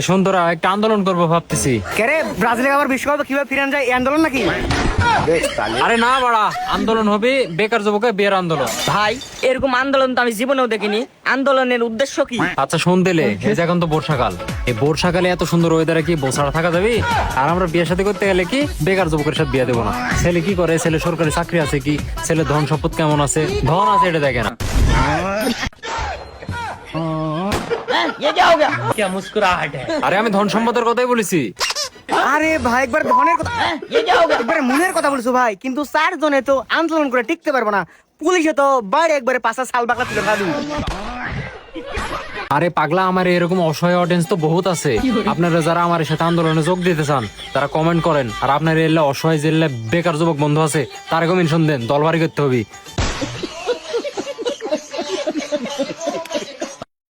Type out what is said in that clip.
শোন তোরা একটা আন্দোলন করবো ভাবতেছি। কেরে ব্রাজিলে আবার বিশ্বকাপ কিভাবে ফিরান যায় এই আন্দোলন নাকি? আরে না বাড়া, আন্দোলন হবে বেকার যুবকের বিয়ের আন্দোলন। ভাই এরকম আন্দোলন তো আমি জীবনেও দেখিনি। আন্দোলনের উদ্দেশ্য কি? আচ্ছা শোন দিলে, এই যে এখন তো বর্ষাকাল, এই বর্ষাকালে এত সুন্দর ওয়েদারে কি বসাড়া থাকা যাবে? আর আমরা বিয়ে সাথে করতে গেলে কি বেকার যুবকের সাথে বিয়ে দেবো না? ছেলে কি করে, ছেলে সরকারি চাকরি আছে কি, ছেলে ধন সম্পদ কেমন আছে, ধন আছে এটা দেখে না। আরে আমি ধন সম্পদের কথাই বলেছি। আরে ভাই একবার ধনের কথা, একবার মনের কথা বলছো ভাই, কিন্তু 4 জনে তো আন্দোলন করে টিকতে পারবো না। পুলিশে তো বাইরে একবারে 5 সাল বাকলা তুলে খাবি। আরে পাগলা, আমার এরকম অসহায় অডিয়েন্স তো বহুত আছে। আপনারা যারা আমার সাথে আন্দোলনে যোগ দিতে চান তারা কমেন্ট করেন, আর আপনার এলে অসহায় যে বেকার যুবক বন্ধু আছে তারা মেনশন দেন, দলবাড়ি করতে হবে।